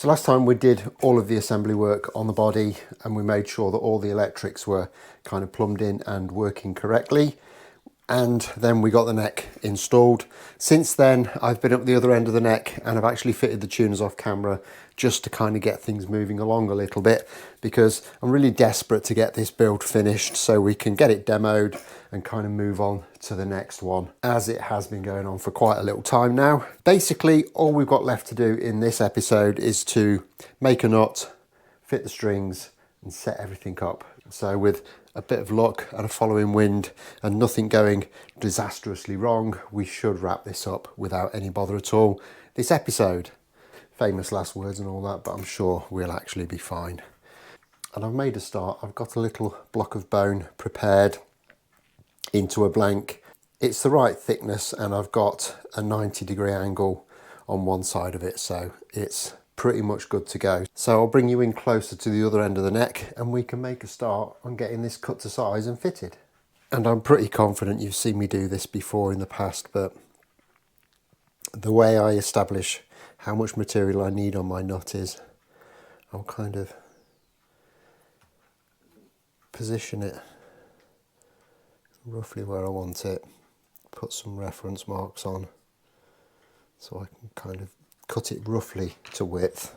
So last time we did all of the assembly work on the body and we made sure that all the electrics were kind of plumbed in and working correctly. And then we got the neck installed. Since then, I've been up the other end of the neck and I've actually fitted the tuners off camera just to kind of get things moving along a little bit, because I'm really desperate to get this build finished so we can get it demoed and kind of move on to the next one, as it has been going on for quite a little time now. Basically, all we've got left to do in this episode is to make a knot, fit the strings and set everything up. So with a bit of luck and a following wind and nothing going disastrously wrong, we should wrap this up without any bother at all this episode. Famous last words and all that, but I'm sure we'll actually be fine. And I've made a start. I've got a little block of bone prepared into a blank. It's the right thickness and I've got a 90-degree angle on one side of it, so it's pretty much good to go. So I'll bring you in closer to the other end of the neck and we can make a start on getting this cut to size and fitted. And I'm pretty confident you've seen me do this before in the past, but the way I establish how much material I need on my nut is I'll kind of position it roughly where I want it, put some reference marks on so I can kind of cut it roughly to width.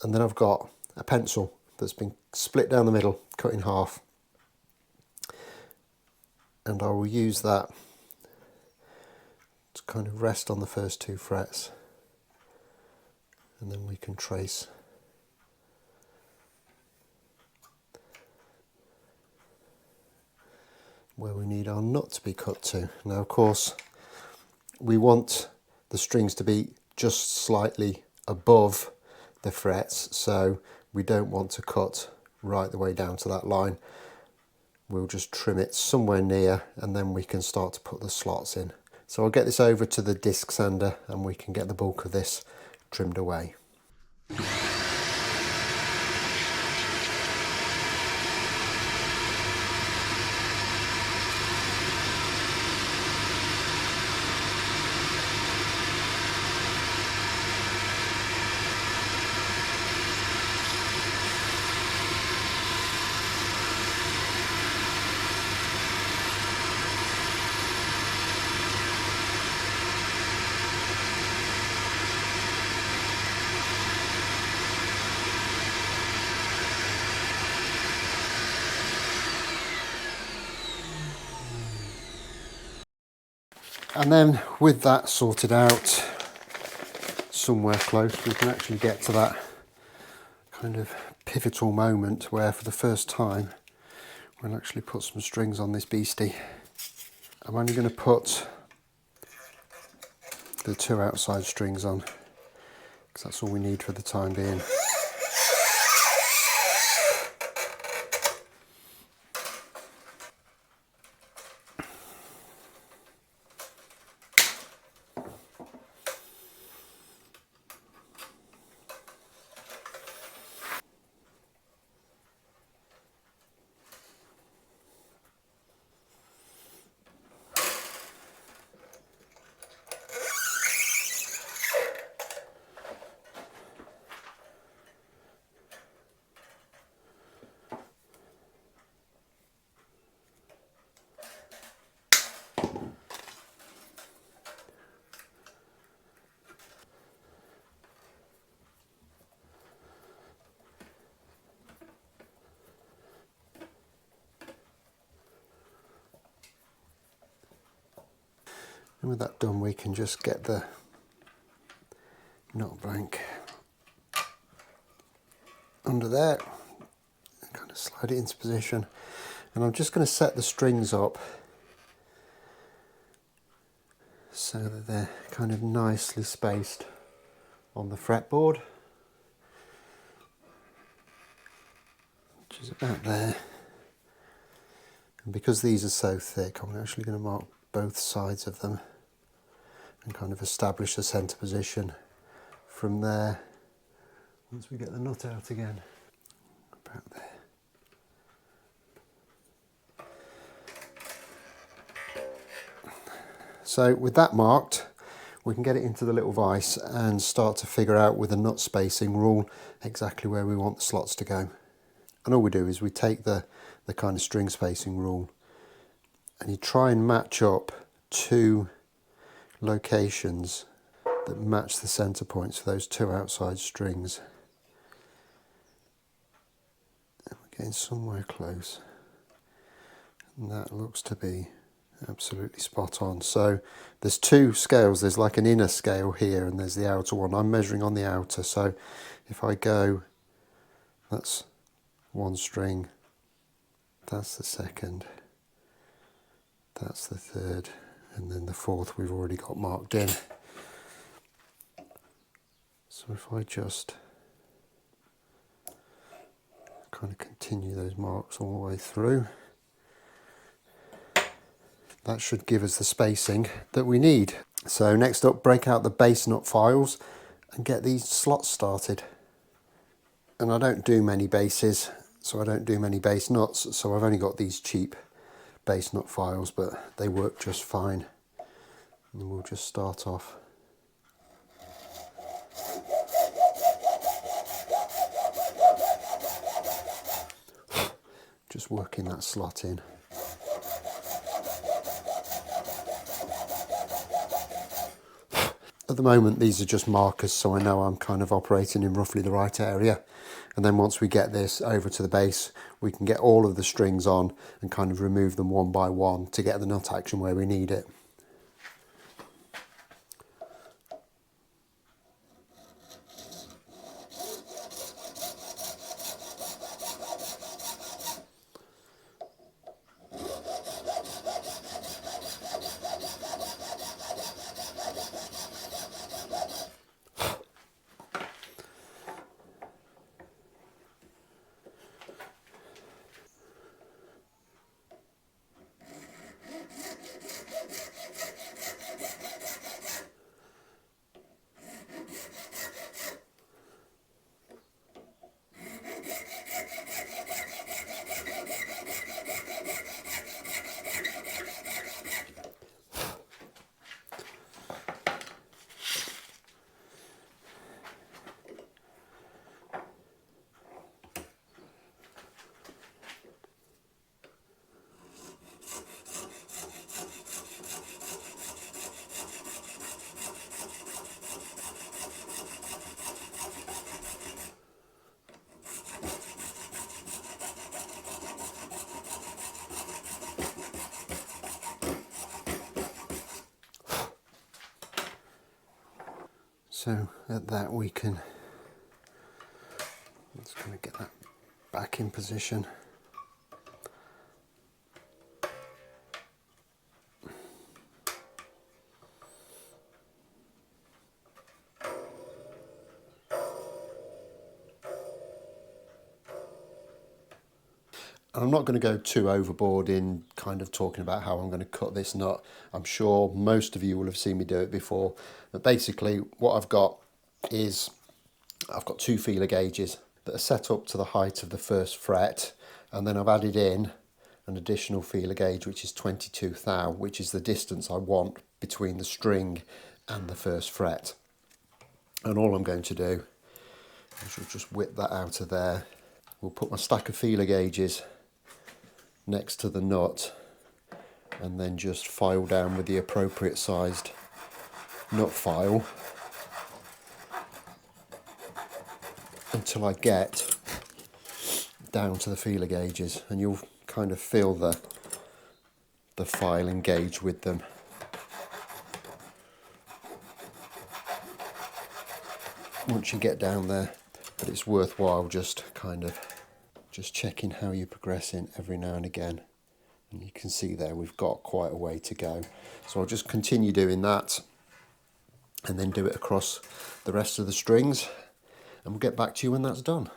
And then I've got a pencil that's been split down the middle, cut in half, and I will use that to kind of rest on the first 2 frets, and then we can trace where we need our nut to be cut to. Now of course we want the strings to be just slightly above the frets, so we don't want to cut right the way down to that line. We'll just trim it somewhere near and then we can start to put the slots in. So I'll get this over to the disc sander and we can get the bulk of this trimmed away. And then with that sorted out somewhere close, we can actually get to that kind of pivotal moment where for the first time we'll actually put some strings on this beastie. I'm only going to put the 2 outside strings on because that's all we need for the time being. And with that done, we can just get the nut blank under there and kind of slide it into position. And I'm just going to set the strings up so that they're kind of nicely spaced on the fretboard, which is about there. And because these are so thick, I'm actually going to mark both sides of them and kind of establish the centre position from there once we get the nut out again. About there. So with that marked, we can get it into the little vise and start to figure out with a nut spacing rule exactly where we want the slots to go. And all we do is we take the kind of string spacing rule and you try and match up two locations that match the center points for those two outside strings. And we're getting somewhere close. And that looks to be absolutely spot on. So there's two scales. There's like an inner scale here and there's the outer one. I'm measuring on the outer. So if I go, that's one string, that's the second, that's the third, and then the fourth we've already got marked in. So if I just kind of continue those marks all the way through, that should give us the spacing that we need. So next up, break out the base nut files and get these slots started. And I don't do many bases, so I don't do many base nuts, so I've only got these cheap base nut files, but they work just fine. And we'll just start off. Just working that slot in. At the moment these are just markers, so I know I'm kind of operating in roughly the right area. And then once we get this over to the base, we can get all of the strings on and kind of remove them one by one to get the nut action where we need it. So at that we can, let's kind of get that back in position. I'm not going to go too overboard in kind of talking about how I'm going to cut this nut. I'm sure most of you will have seen me do it before. But basically what I've got is, I've got two feeler gauges that are set up to the height of the first fret. And then I've added in an additional feeler gauge, which is 22 thou, which is the distance I want between the string and the first fret. And all I'm going to do is we'll just whip that out of there. We'll put my stack of feeler gauges next to the nut and then just file down with the appropriate sized nut file until I get down to the feeler gauges, and you'll kind of feel the file engage with them. Once you get down there, but it's worthwhile just kind of just checking how you're progressing every now and again. And you can see there we've got quite a way to go. So I'll just continue doing that and then do it across the rest of the strings, and we'll get back to you when that's done.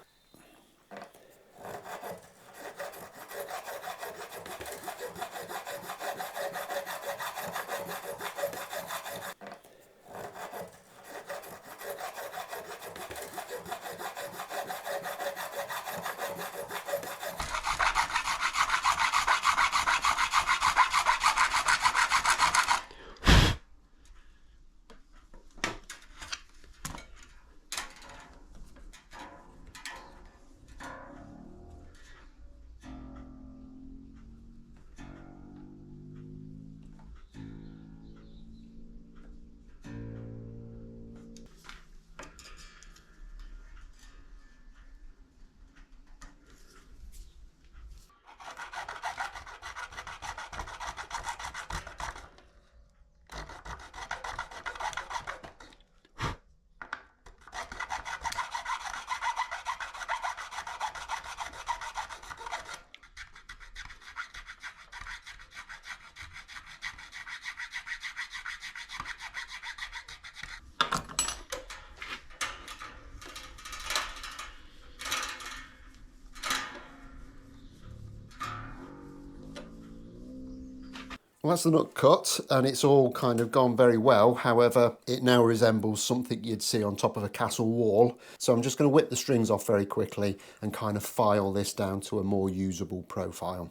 Well, that's the nut cut, and it's all kind of gone very well. However, it now resembles something you'd see on top of a castle wall. So I'm just going to whip the strings off very quickly and kind of file this down to a more usable profile.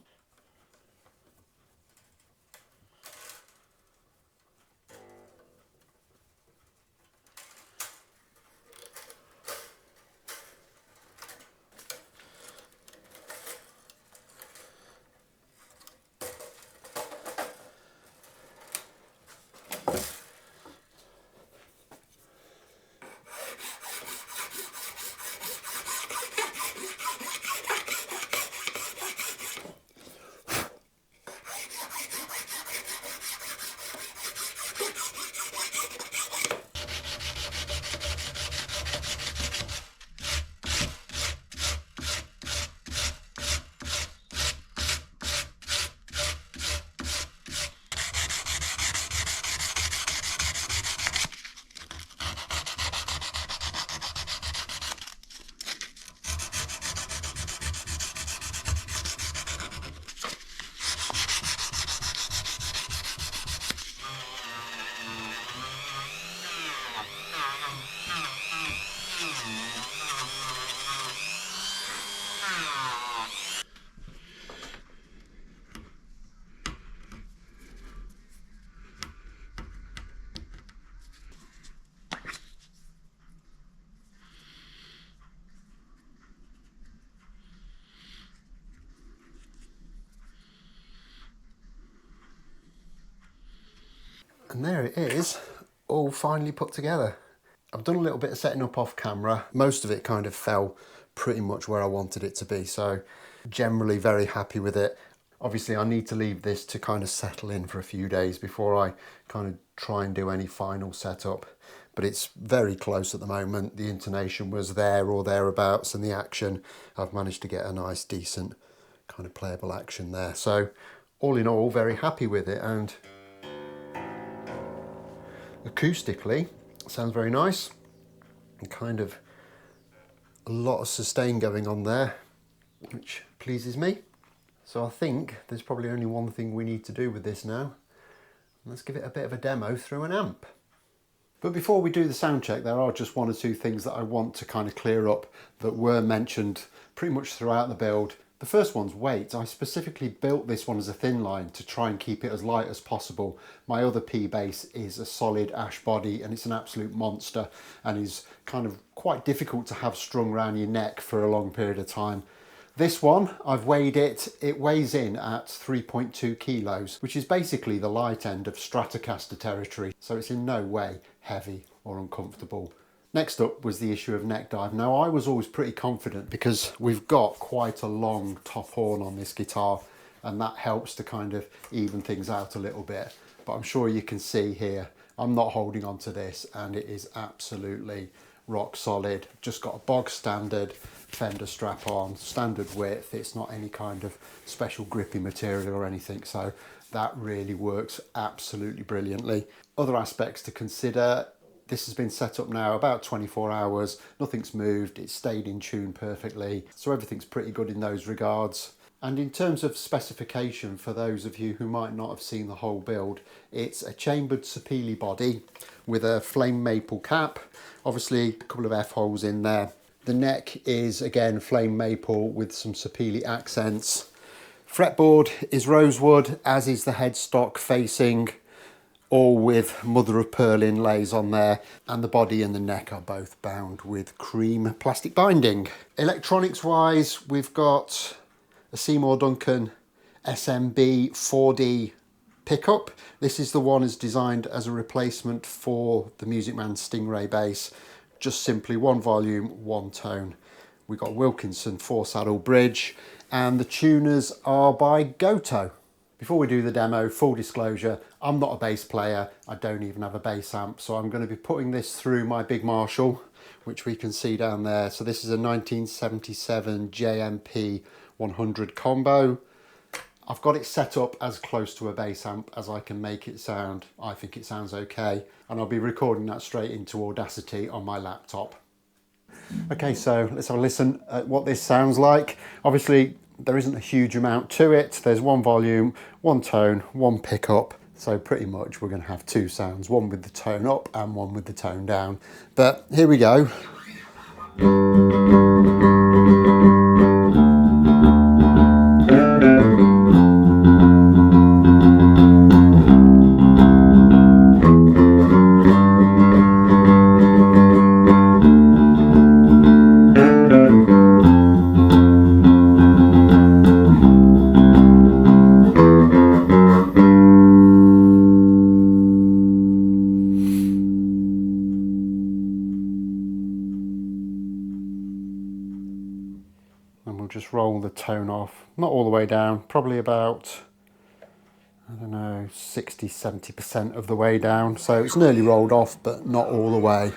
And there it is, all finally put together. I've done a little bit of setting up off camera. Most of it kind of fell pretty much where I wanted it to be, so generally very happy with it. Obviously I need to leave this to kind of settle in for a few days before I kind of try and do any final setup. But it's very close at the moment. The intonation was there or thereabouts, and the action, I've managed to get a nice decent kind of playable action there. So all in all, very happy with it, and acoustically sounds very nice, and kind of a lot of sustain going on there, which pleases me. So I think there's probably only one thing we need to do with this now. Let's give it a bit of a demo through an amp. But before we do the sound check, there are just one or two things that I want to kind of clear up that were mentioned pretty much throughout the build. The first one's weight. I specifically built this one as a Thinline to try and keep it as light as possible. My other P bass is a solid ash body, and it's an absolute monster and is kind of quite difficult to have strung around your neck for a long period of time. This one, I've weighed it. It weighs in at 3.2 kilos, which is basically the light end of Stratocaster territory. So it's in no way heavy or uncomfortable. Next up was the issue of neck dive. Now I was always pretty confident because we've got quite a long top horn on this guitar, and that helps to kind of even things out a little bit. But I'm sure you can see here, I'm not holding on to this, and it is absolutely rock solid. Just got a bog standard Fender strap on, standard width. It's not any kind of special grippy material or anything, so that really works absolutely brilliantly. Other aspects to consider: this has been set up now about 24 hours, nothing's moved, it's stayed in tune perfectly, so everything's pretty good in those regards. And in terms of specification, for those of you who might not have seen the whole build, it's a chambered sapele body with a flame maple cap, obviously a couple of F-holes in there. The neck is again flame maple with some sapele accents. Fretboard is rosewood, as is the headstock facing, all with mother of pearl inlays on there, and the body and the neck are both bound with cream plastic binding. Electronics wise, we've got a Seymour Duncan assemby 4D pickup. This is the one that's designed as a replacement for the Music Man Stingray bass. Just simply one volume, one tone. We've got Wilkinson 4-saddle bridge, and the tuners are by Goto. Before we do the demo, full disclosure, I'm not a bass player. I don't even have a bass amp, so I'm going to be putting this through my Big Marshall, which we can see down there. So this is a 1977 JMP 100 combo. I've got it set up as close to a bass amp as I can make it sound. I think it sounds okay, and I'll be recording that straight into Audacity on my laptop. Okay, so let's have a listen at what this sounds like. Obviously, there isn't a huge amount to it. There's one volume, one tone, one pickup. So pretty much we're going to have two sounds, one with the tone up and one with the tone down. But here we go. And we'll just roll the tone off, not all the way down, probably about, I don't know, 60–70% of the way down. So it's nearly rolled off, but not all the way.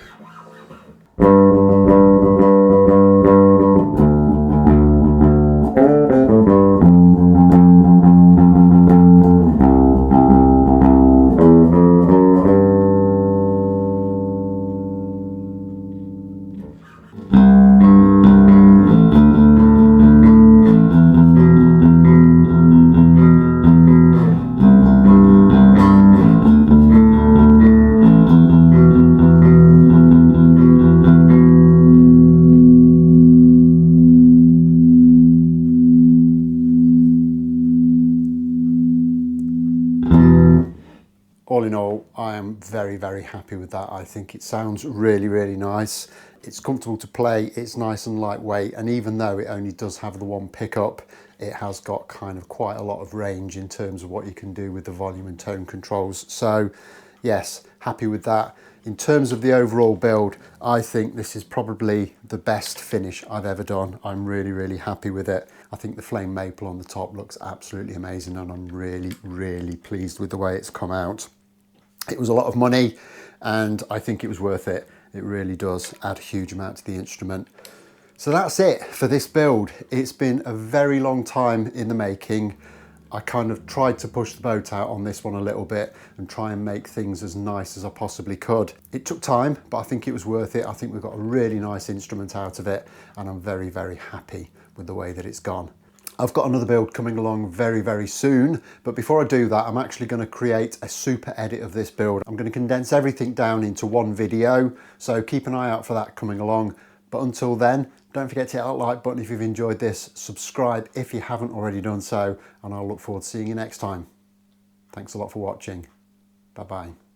All in all, I am very, very happy with that. I think it sounds really, really nice. It's comfortable to play, it's nice and lightweight, and even though it only does have the one pickup, it has got kind of quite a lot of range in terms of what you can do with the volume and tone controls. So yes, happy with that. In terms of the overall build, I think this is probably the best finish I've ever done. I'm really, really happy with it. I think the flame maple on the top looks absolutely amazing, and I'm really, really pleased with the way it's come out. It was a lot of money, and I think it was worth it. It really does add a huge amount to the instrument. So that's it for this build. It's been a very long time in the making. I kind of tried to push the boat out on this one a little bit and try and make things as nice as I possibly could. It took time, but I think it was worth it. I think we've got a really nice instrument out of it, and I'm very, very happy with the way that it's gone. I've got another build coming along very, very soon, but before I do that, I'm actually going to create a super edit of this build. I'm going to condense everything down into one video, so keep an eye out for that coming along. But until then, don't forget to hit that like button if you've enjoyed this, subscribe if you haven't already done so, and I'll look forward to seeing you next time. Thanks a lot for watching. Bye-bye.